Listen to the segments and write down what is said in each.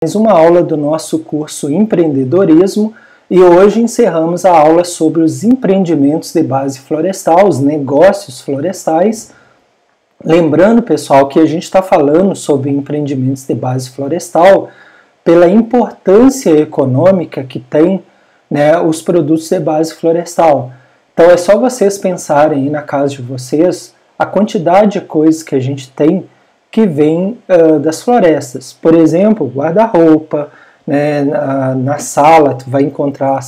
Mais uma aula do nosso curso Empreendedorismo e hoje encerramos a aula sobre os empreendimentos de base florestal, os negócios florestais. Lembrando, pessoal, que a gente está falando sobre empreendimentos de base florestal pela importância econômica que tem, né, os produtos de base florestal. Então é só vocês pensarem aí na casa de vocês a quantidade de coisas que a gente tem que vem das florestas. Por exemplo, guarda-roupa, né, na sala, tu vai encontrar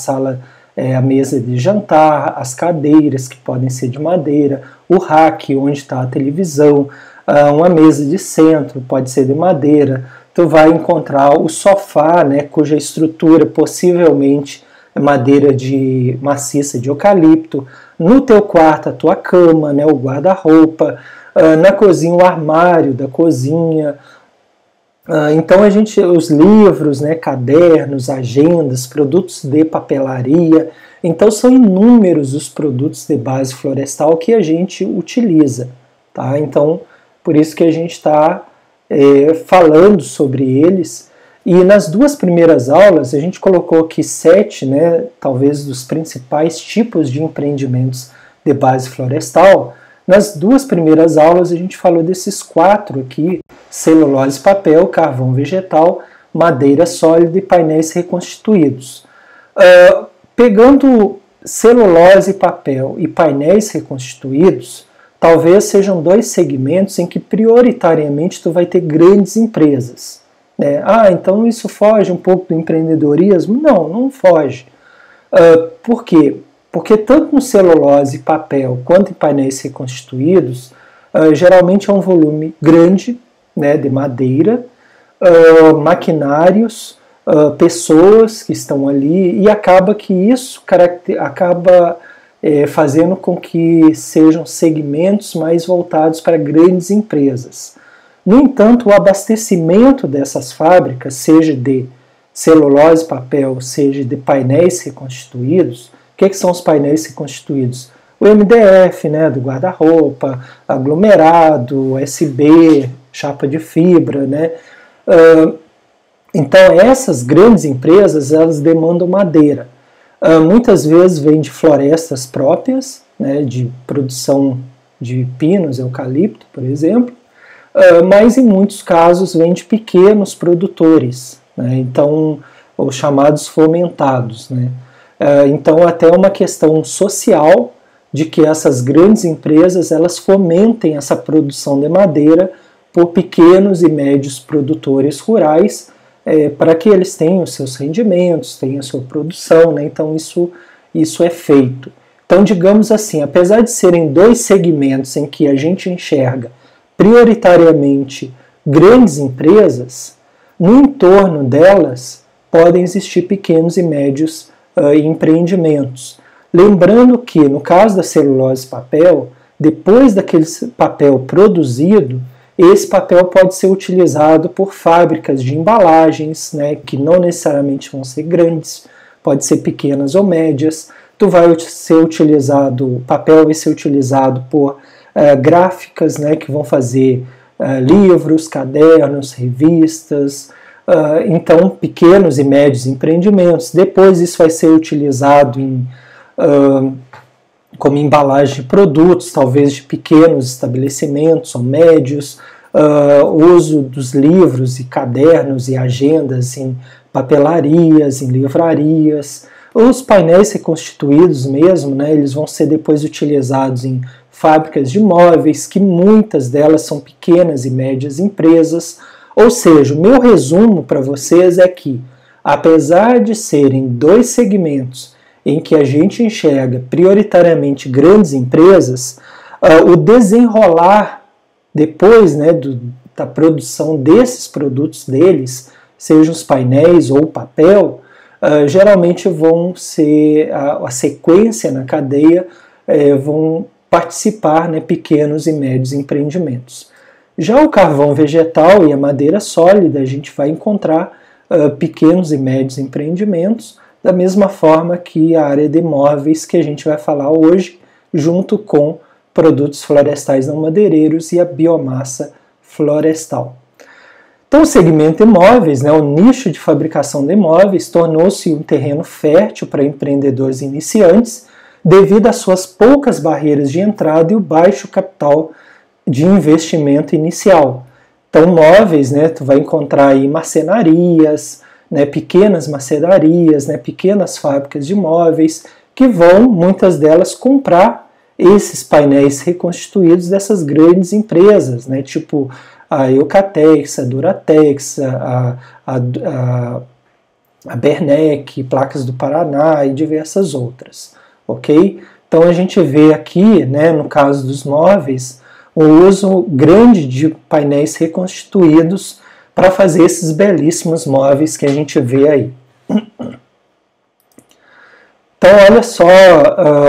a mesa de jantar, as cadeiras que podem ser de madeira, o rack onde está a televisão, uma mesa de centro pode ser de madeira, tu vai encontrar o sofá, né, cuja estrutura possivelmente é madeira maciça de eucalipto, no teu quarto a tua cama, né, o guarda-roupa, na cozinha o armário da cozinha. Então os livros, né, cadernos, agendas, produtos de papelaria, então são inúmeros os produtos de base florestal que a gente utiliza, tá? Então por isso que a gente está falando sobre eles. E nas duas primeiras aulas a gente colocou aqui 7, né, talvez dos principais tipos de empreendimentos de base florestal. Nas duas primeiras aulas a gente falou desses 4 aqui: celulose, papel, carvão vegetal, madeira sólida e painéis reconstituídos. Pegando celulose, papel e painéis reconstituídos, talvez sejam 2 segmentos em que prioritariamente tu vai ter grandes empresas, né? Então isso foge um pouco do empreendedorismo? Não, não foge. Por quê? Porque tanto no celulose, papel, quanto em painéis reconstituídos, geralmente é um volume grande, né, de madeira, maquinários, pessoas que estão ali, e acaba que isso acaba fazendo com que sejam segmentos mais voltados para grandes empresas. No entanto, o abastecimento dessas fábricas, seja de celulose, papel, seja de painéis reconstituídos. O que são os painéis reconstituídos? O MDF, né, do guarda-roupa, aglomerado, USB, chapa de fibra, né? Então essas grandes empresas, elas demandam madeira. Muitas vezes vem de florestas próprias, né, de produção de pinos, eucalipto, por exemplo, mas em muitos casos vem de pequenos produtores, né? Então os chamados fomentados, né? Então até uma questão social de que essas grandes empresas elas fomentem essa produção de madeira por pequenos e médios produtores rurais, para que eles tenham seus rendimentos, tenham sua produção, né? Então isso é feito. Então digamos assim, apesar de serem 2 segmentos em que a gente enxerga prioritariamente grandes empresas, no entorno delas podem existir pequenos e médios empreendimentos. Lembrando que, no caso da celulose e papel, depois daquele papel produzido, esse papel pode ser utilizado por fábricas de embalagens, né, que não necessariamente vão ser grandes, pode ser pequenas ou médias. O papel vai ser utilizado por gráficas, né, que vão fazer livros, cadernos, revistas. Então, pequenos e médios empreendimentos. Depois isso vai ser utilizado como embalagem de produtos, talvez de pequenos estabelecimentos ou médios, uso dos livros e cadernos e agendas em papelarias, em livrarias. Os painéis reconstituídos mesmo, né, eles vão ser depois utilizados em fábricas de móveis, que muitas delas são pequenas e médias empresas. Ou seja, o meu resumo para vocês é que, apesar de serem 2 segmentos em que a gente enxerga prioritariamente grandes empresas, o desenrolar depois, né, da produção desses produtos deles, sejam os painéis ou o papel, geralmente vão ser a sequência na cadeia, vão participar, né, pequenos e médios empreendimentos. Já o carvão vegetal e a madeira sólida, a gente vai encontrar pequenos e médios empreendimentos, da mesma forma que a área de móveis que a gente vai falar hoje, junto com produtos florestais não madeireiros e a biomassa florestal. Então, o segmento imóveis, né, o nicho de fabricação de imóveis, tornou-se um terreno fértil para empreendedores iniciantes devido às suas poucas barreiras de entrada e o baixo capital de investimento inicial. Então, móveis, né, tu vai encontrar aí marcenarias, né, pequenas marcenarias, né, pequenas fábricas de móveis, que vão, muitas delas, comprar esses painéis reconstituídos dessas grandes empresas, né, tipo a Eucatex, a Duratex, a Bernec, Placas do Paraná e diversas outras, ok? Então a gente vê aqui, né, no caso dos móveis, o uso grande de painéis reconstituídos para fazer esses belíssimos móveis que a gente vê aí. Então olha só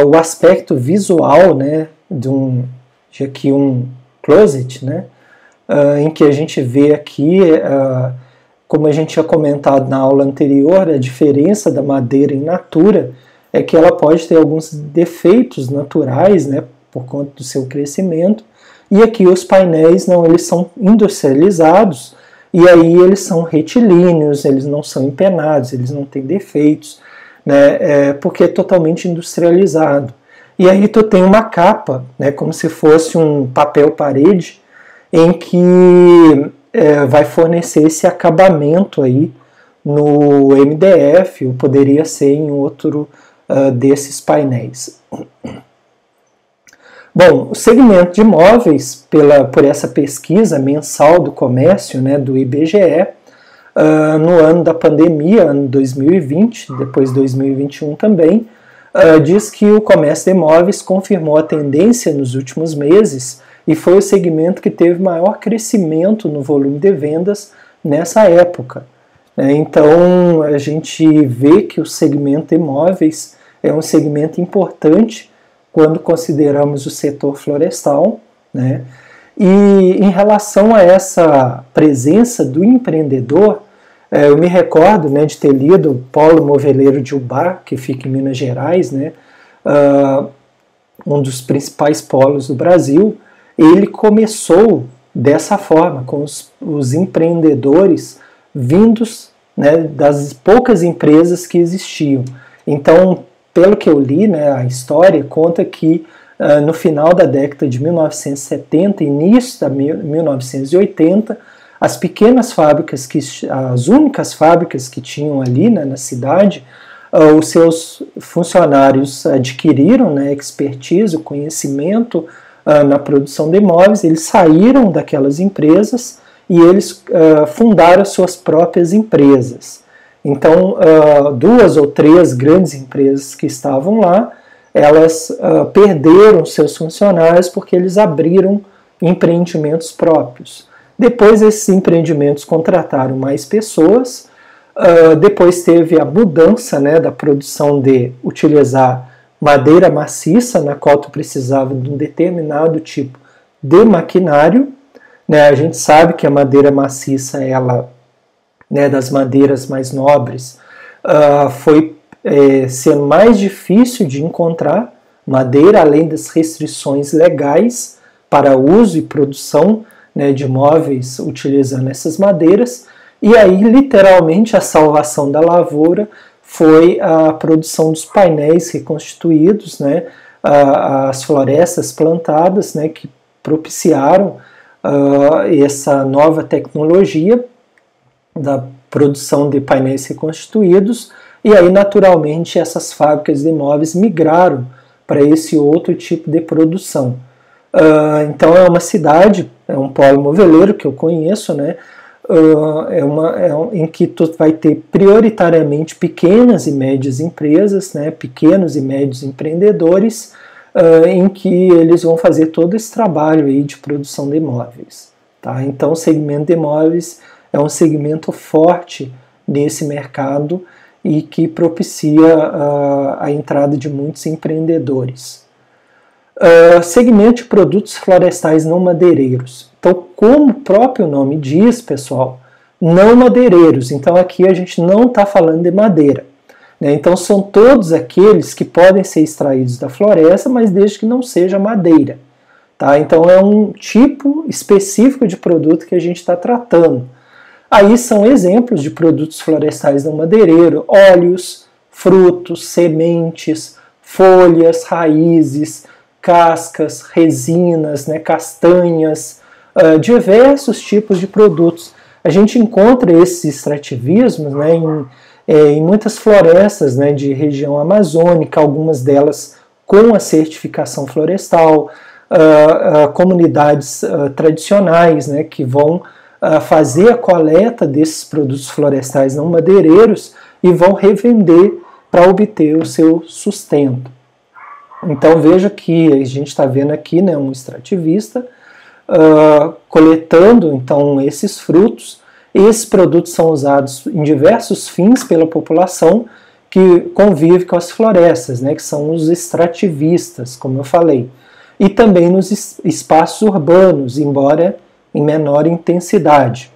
o aspecto visual, né, de aqui um closet, né, em que a gente vê aqui, como a gente tinha comentado na aula anterior, a diferença da madeira in natura é que ela pode ter alguns defeitos naturais, né, por conta do seu crescimento, e aqui os painéis não, eles são industrializados, e aí eles são retilíneos, eles não são empenados, eles não têm defeitos, né, porque é totalmente industrializado. E aí tu tem uma capa, né, como se fosse um papel parede, em que vai fornecer esse acabamento aí no MDF, ou poderia ser em outro desses painéis. Bom, o segmento de imóveis, por essa pesquisa mensal do comércio, né, do IBGE, no ano da pandemia, ano 2020, depois 2021 também, diz que o comércio de imóveis confirmou a tendência nos últimos meses e foi o segmento que teve maior crescimento no volume de vendas nessa época. Então, a gente vê que o segmento de imóveis é um segmento importante quando consideramos o setor florestal, né? E em relação a essa presença do empreendedor, eu me recordo, né, de ter lido o Polo Moveleiro de Ubá, que fica em Minas Gerais, né, um dos principais polos do Brasil. Ele começou dessa forma, com os empreendedores vindos, né, das poucas empresas que existiam. Então, pelo que eu li, né, a história conta que no final da década de 1970, início da 1980, as pequenas fábricas, as únicas fábricas que tinham ali, né, na cidade, os seus funcionários adquiriram, né, expertise, o conhecimento na produção de imóveis, eles saíram daquelas empresas e eles fundaram suas próprias empresas. Então, 2 ou 3 grandes empresas que estavam lá, elas perderam seus funcionários porque eles abriram empreendimentos próprios. Depois, esses empreendimentos contrataram mais pessoas, depois teve a mudança, né, da produção de utilizar madeira maciça, na qual tu precisava de um determinado tipo de maquinário, né? A gente sabe que a madeira maciça, ela, né, das madeiras mais nobres, foi sendo mais difícil de encontrar madeira, além das restrições legais para uso e produção, né, de móveis utilizando essas madeiras, e aí literalmente a salvação da lavoura foi a produção dos painéis reconstituídos, né, as florestas plantadas, né, que propiciaram essa nova tecnologia da produção de painéis reconstituídos, e aí naturalmente essas fábricas de imóveis migraram para esse outro tipo de produção. Então é uma cidade, é um polo moveleiro que eu conheço, né, em que tu vai ter prioritariamente pequenas e médias empresas, né, pequenos e médios empreendedores, em que eles vão fazer todo esse trabalho aí de produção de imóveis. Tá? Então o segmento de imóveis é um segmento forte nesse mercado e que propicia a entrada de muitos empreendedores. Segmento de produtos florestais não madeireiros. Então, como o próprio nome diz, pessoal, não madeireiros. Então, aqui a gente não está falando de madeira, né? Então, são todos aqueles que podem ser extraídos da floresta, mas desde que não seja madeira. Tá? Então, é um tipo específico de produto que a gente está tratando. Aí são exemplos de produtos florestais não madeireiro: óleos, frutos, sementes, folhas, raízes, cascas, resinas, né, castanhas, diversos tipos de produtos. A gente encontra esses extrativismos, né, em muitas florestas, né, de região amazônica, algumas delas com a certificação florestal, comunidades tradicionais, né, que vão fazer a coleta desses produtos florestais não madeireiros e vão revender para obter o seu sustento. Então veja que a gente está vendo aqui, né, um extrativista coletando então esses frutos. Esses produtos são usados em diversos fins pela população que convive com as florestas, né, que são os extrativistas, como eu falei, e também nos espaços urbanos, embora em menor intensidade.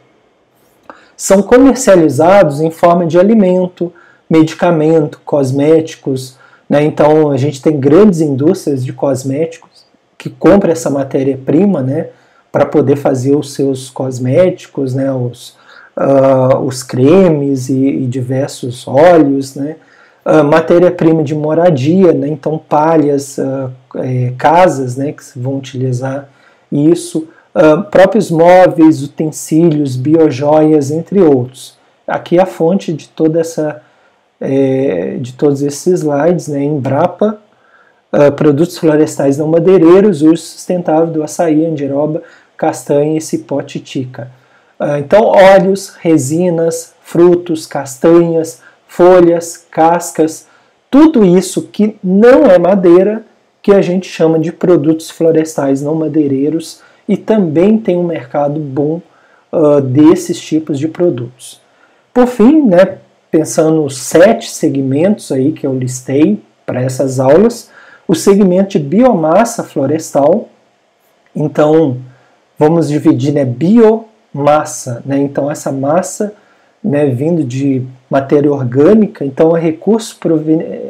São comercializados em forma de alimento, medicamento, cosméticos, né? Então a gente tem grandes indústrias de cosméticos que compram essa matéria-prima, né, para poder fazer os seus cosméticos, né, os cremes e diversos óleos, né, matéria-prima de moradia, né, então palhas, casas, né, que vão utilizar isso, próprios móveis, utensílios, biojoias, entre outros. Aqui é a fonte de toda essa, de todos esses slides, né, Embrapa, produtos florestais não madeireiros, uso sustentável do açaí, andiroba, castanha e cipó titica. Então, óleos, resinas, frutos, castanhas, folhas, cascas, tudo isso que não é madeira, que a gente chama de produtos florestais não madeireiros, e também tem um mercado bom desses tipos de produtos. Por fim, né, pensando nos 7 segmentos aí que eu listei para essas aulas, o segmento de biomassa florestal, então vamos dividir, né, biomassa, né, então essa massa, né, vindo de matéria orgânica, então é recurso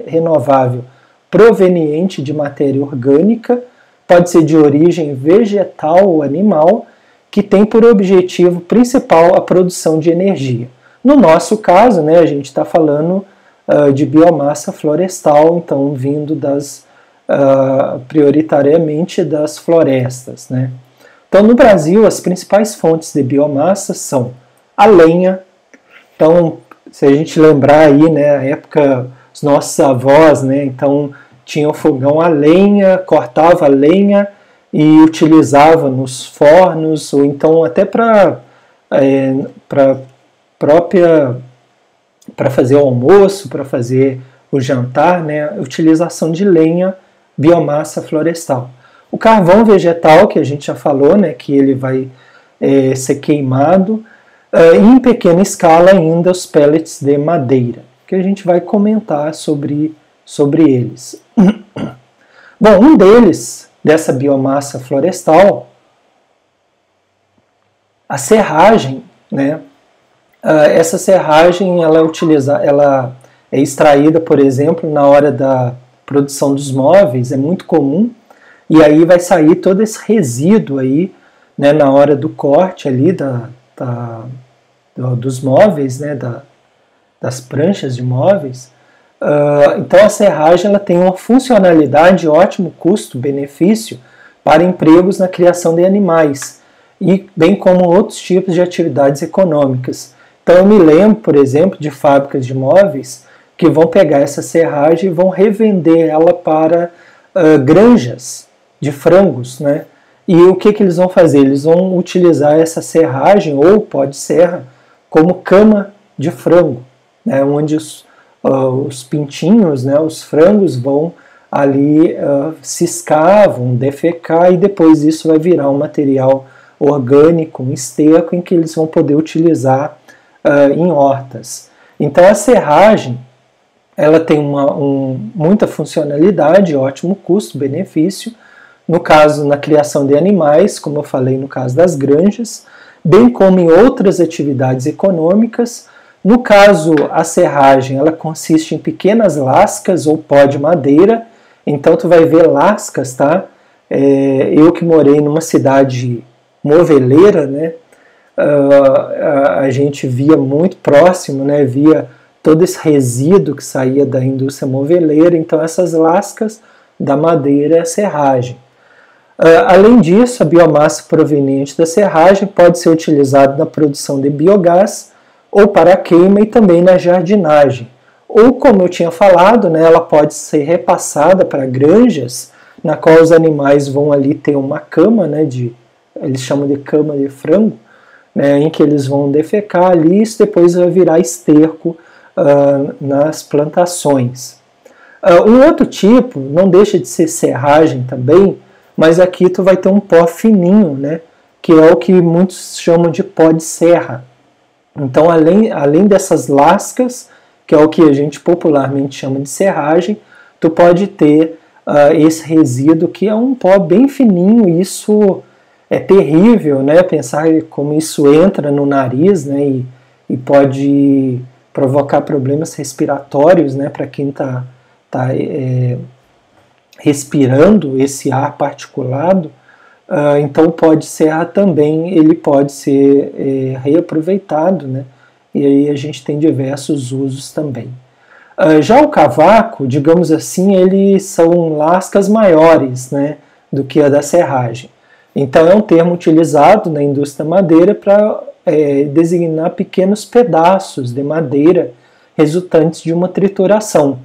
renovável proveniente de matéria orgânica, pode ser de origem vegetal ou animal, que tem por objetivo principal a produção de energia. No nosso caso, né, a gente está falando de biomassa florestal, então vindo prioritariamente das florestas, né. Então, no Brasil, as principais fontes de biomassa são a lenha. Então, se a gente lembrar aí, né, a época, os nossos avós, né, então tinha o fogão a lenha, cortava a lenha e utilizava nos fornos, ou então até para fazer o almoço, para fazer o jantar, né, utilização de lenha, biomassa florestal. O carvão vegetal, que a gente já falou, né, que ele vai ser queimado, e em pequena escala ainda os pellets de madeira, que a gente vai comentar sobre eles. Bom, um deles, dessa biomassa florestal, a serragem, né? Essa serragem ela é extraída, por exemplo, na hora da produção dos móveis, é muito comum, e aí vai sair todo esse resíduo aí, né, na hora do corte ali dos móveis, né, das pranchas de móveis. Então a serragem ela tem uma funcionalidade, ótimo custo-benefício para empregos na criação de animais, e bem como outros tipos de atividades econômicas. Então eu me lembro, por exemplo, de fábricas de móveis que vão pegar essa serragem e vão revender ela para granjas de frangos, né? E o que eles vão fazer? Eles vão utilizar essa serragem ou pó de serra como cama de frango, né? Onde os pintinhos, né, os frangos vão ali ciscar, vão defecar, e depois isso vai virar um material orgânico, um esterco, em que eles vão poder utilizar em hortas. Então a serragem ela tem muita funcionalidade, ótimo custo-benefício, no caso na criação de animais, como eu falei no caso das granjas, bem como em outras atividades econômicas. No caso, a serragem ela consiste em pequenas lascas ou pó de madeira, então tu vai ver lascas, tá? Eu que morei numa cidade moveleira, né? a gente via muito próximo, né, via todo esse resíduo que saía da indústria moveleira, então essas lascas da madeira é a serragem. Além disso, a biomassa proveniente da serragem pode ser utilizada na produção de biogás ou para a queima e também na jardinagem. Ou, como eu tinha falado, né, ela pode ser repassada para granjas, na qual os animais vão ali ter uma cama, né, eles chamam de cama de frango, né, em que eles vão defecar ali, e isso depois vai virar esterco nas plantações. Um outro tipo, não deixa de ser serragem também, mas aqui tu vai ter um pó fininho, né, que é o que muitos chamam de pó de serra. Então, além dessas lascas, que é o que a gente popularmente chama de serragem, tu pode ter esse resíduo que é um pó bem fininho, e isso é terrível, né? Pensar como isso entra no nariz, né? E pode provocar problemas respiratórios, né? Para quem está respirando esse ar particulado. Então o pó de serra também ele pode ser reaproveitado, né? E aí a gente tem diversos usos também. Já o cavaco, digamos assim, eles são lascas maiores, né, do que a da serragem. Então é um termo utilizado na indústria madeira para designar pequenos pedaços de madeira resultantes de uma trituração.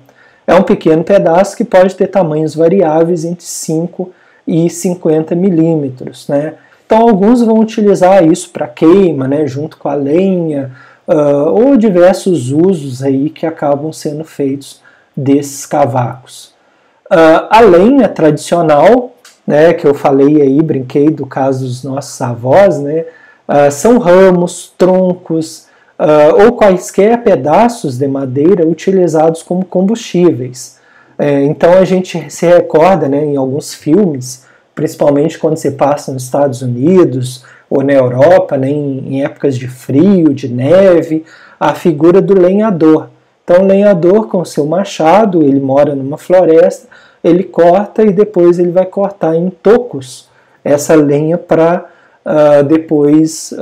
É um pequeno pedaço que pode ter tamanhos variáveis entre 5 e 50 milímetros, né? Então alguns vão utilizar isso para queima, né, junto com a lenha, ou diversos usos aí que acabam sendo feitos desses cavacos. A lenha tradicional, né, que eu falei aí, brinquei do caso dos nossos avós, né, são ramos, troncos ou quaisquer pedaços de madeira utilizados como combustíveis. Então a gente se recorda, né, em alguns filmes, principalmente quando você passa nos Estados Unidos ou na Europa, né, em épocas de frio, de neve, a figura do lenhador. Então o lenhador com seu machado, ele mora numa floresta, ele corta e depois ele vai cortar em tocos essa lenha para depois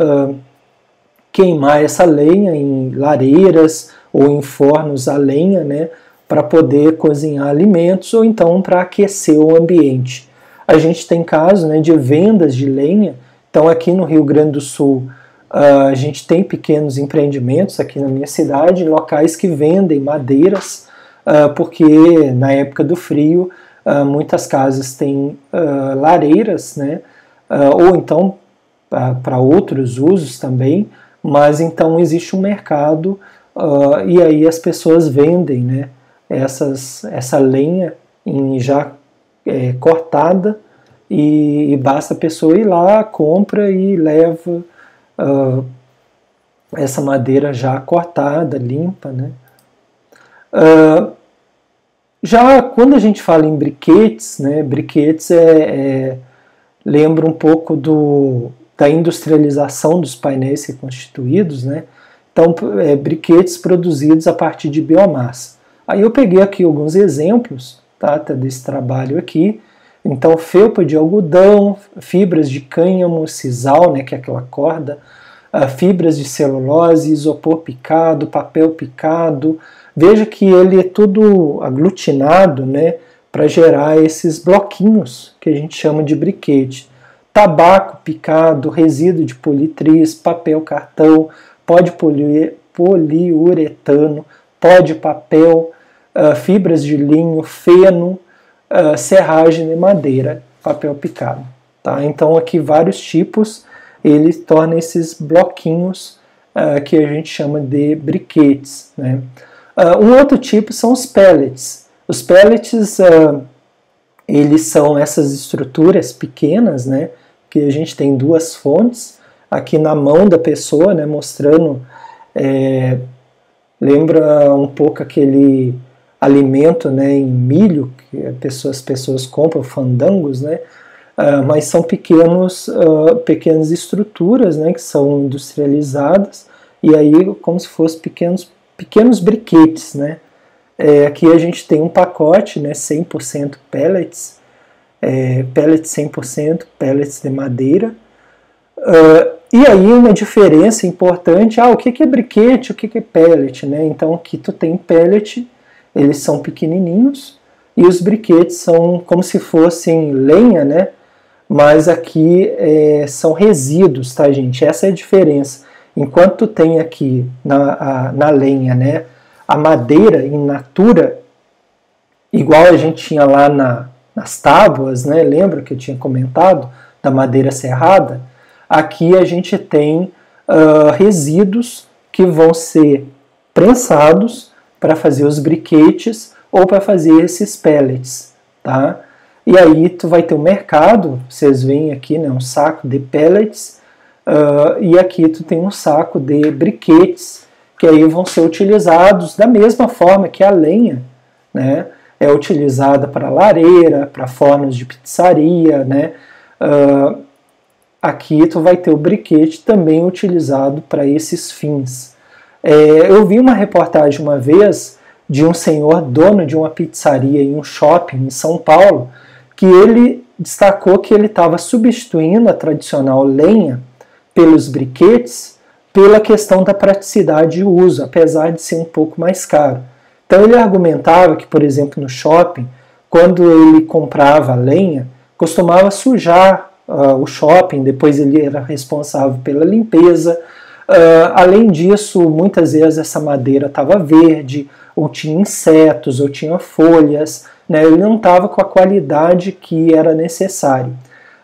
queimar essa lenha em lareiras ou em fornos a lenha, né, para poder cozinhar alimentos ou então para aquecer o ambiente. A gente tem casos, né, de vendas de lenha. Então aqui no Rio Grande do Sul a gente tem pequenos empreendimentos aqui na minha cidade, locais que vendem madeiras, porque na época do frio muitas casas têm lareiras, né, ou então para outros usos também, mas então existe um mercado e aí as pessoas vendem, né, essa lenha já cortada, e basta a pessoa ir lá, compra e leva essa madeira já cortada, limpa, né? Já quando a gente fala em briquetes, né, briquetes lembra um pouco da industrialização dos painéis reconstituídos, né? Então, briquetes produzidos a partir de biomassa. Aí eu peguei aqui alguns exemplos, tá, desse trabalho aqui. Então, felpa de algodão, fibras de cânhamo, sisal, né, que é aquela corda, fibras de celulose, isopor picado, papel picado. Veja que ele é tudo aglutinado, né, para gerar esses bloquinhos que a gente chama de briquete. Tabaco picado, resíduo de politriz, papel cartão, pó de poliuretano, pó de papel, fibras de linho, feno, serragem de madeira, papel picado. Tá? Então aqui vários tipos, ele torna esses bloquinhos que a gente chama de briquetes. Né? Um outro tipo são os pellets. Os pellets eles são essas estruturas pequenas, né, que a gente tem duas fontes aqui na mão da pessoa, né, mostrando, lembra um pouco aquele alimento, né, em milho que as pessoas compram, fandangos, né, mas são pequenas estruturas, né, que são industrializadas, e aí como se fossem pequenos briquetes, né. Aqui a gente tem um pacote, né, 100% pellets 100% pellets de madeira, E aí uma diferença importante, o que é briquete, o que é pellet, né? Então aqui tu tem pellet, eles são pequenininhos, e os briquetes são como se fossem lenha, né? Mas aqui são resíduos, tá, gente? Essa é a diferença. Enquanto tu tem aqui na lenha, né, a madeira in natura, igual a gente tinha lá nas tábuas, né? Lembra que eu tinha comentado da madeira serrada? Aqui a gente tem resíduos que vão ser prensados para fazer os briquetes ou para fazer esses pellets, tá? E aí tu vai ter um mercado, vocês veem aqui, né, um saco de pellets, e aqui tu tem um saco de briquetes, que aí vão ser utilizados da mesma forma que a lenha, né? É utilizada para lareira, para fornos de pizzaria, né? Aqui tu vai ter o briquete também utilizado para esses fins. Eu vi uma reportagem uma vez de um senhor dono de uma pizzaria em um shopping em São Paulo, que ele destacou que ele estava substituindo a tradicional lenha pelos briquetes pela questão da praticidade de uso, apesar de ser um pouco mais caro. Então ele argumentava que, por exemplo, no shopping, quando ele comprava lenha, costumava sujar o shopping, depois ele era responsável pela limpeza. Além disso, muitas vezes essa madeira estava verde, ou tinha insetos, ou tinha folhas, né? Ele não estava com a qualidade que era necessário.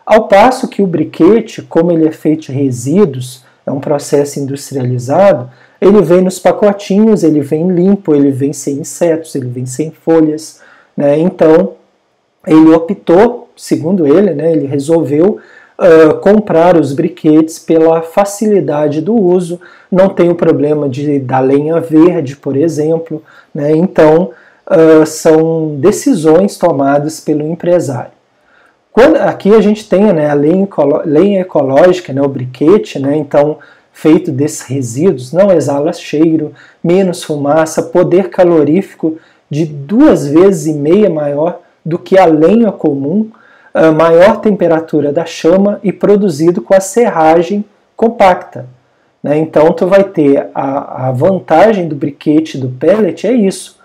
Ao passo que o briquete, como ele é feito de resíduos, é um processo industrializado, ele vem nos pacotinhos, ele vem limpo, ele vem sem insetos, ele vem sem folhas, né? Então, ele optou, segundo ele, né, ele resolveu comprar os briquetes pela facilidade do uso, não tem o problema da lenha verde, por exemplo, né? Então, são decisões tomadas pelo empresário. Aqui a gente tem, né, a lenha ecológica, né, o briquete, né, então feito desses resíduos, não exala cheiro, menos fumaça, poder calorífico de 2,5 vezes maior do que a lenha comum, maior temperatura da chama e produzido com a serragem compacta, né? Então tu vai ter a vantagem do briquete do pellet, é isso.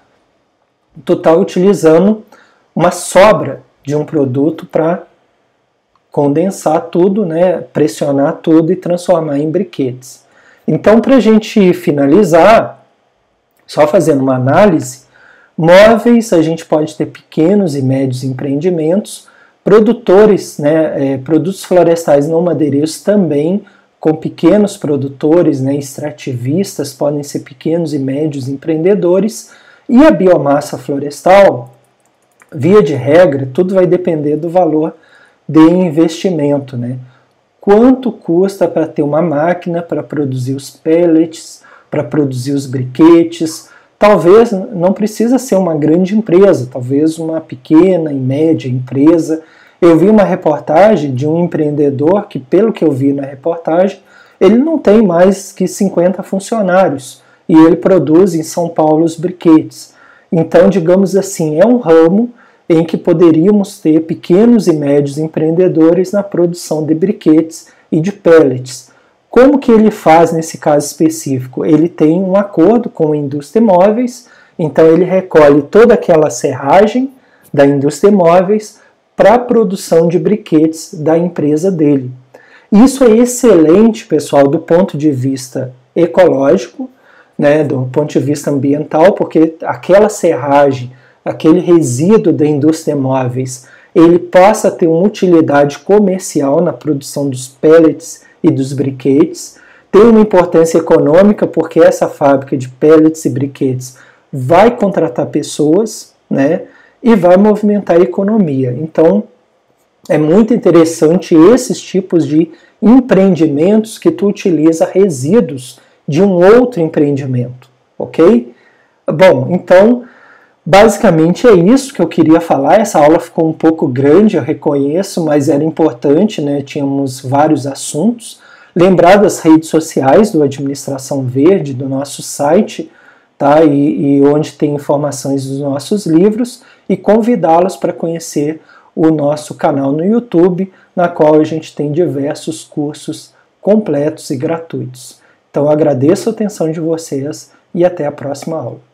Tu está utilizando uma sobra de um produto para condensar tudo, né, pressionar tudo e transformar em briquetes. Então, para a gente finalizar, só fazendo uma análise, móveis, a gente pode ter pequenos e médios empreendimentos, produtores, né, produtos florestais não madeireiros também, com pequenos produtores, né, extrativistas, podem ser pequenos e médios empreendedores, e a biomassa florestal, via de regra, tudo vai depender do valor de investimento, né? Quanto custa para ter uma máquina para produzir os pellets, para produzir os briquetes? Talvez não precisa ser uma grande empresa, talvez uma pequena e média empresa. Eu vi uma reportagem de um empreendedor que, pelo que eu vi na reportagem, ele não tem mais que 50 funcionários e ele produz em São Paulo os briquetes. Então, digamos assim, é um ramo em que poderíamos ter pequenos e médios empreendedores na produção de briquetes e de pellets. Como que ele faz nesse caso específico? Ele tem um acordo com a indústria móveis, então ele recolhe toda aquela serragem da indústria móveis para a produção de briquetes da empresa dele. Isso é excelente, pessoal, do ponto de vista ecológico, né, do ponto de vista ambiental, porque aquela serragem, aquele resíduo da indústria móveis, ele passa a ter uma utilidade comercial na produção dos pellets e dos briquetes, tem uma importância econômica porque essa fábrica de pellets e briquetes vai contratar pessoas, né, e vai movimentar a economia. Então, é muito interessante esses tipos de empreendimentos que tu utiliza resíduos de um outro empreendimento, ok? Bom, então, basicamente é isso que eu queria falar. Essa aula ficou um pouco grande, eu reconheço, mas era importante, né? Tínhamos vários assuntos. Lembrar das redes sociais do Administração Verde, do nosso site, tá? E onde tem informações dos nossos livros, e convidá-los para conhecer o nosso canal no YouTube, na qual a gente tem diversos cursos completos e gratuitos. Então, eu agradeço a atenção de vocês e até a próxima aula.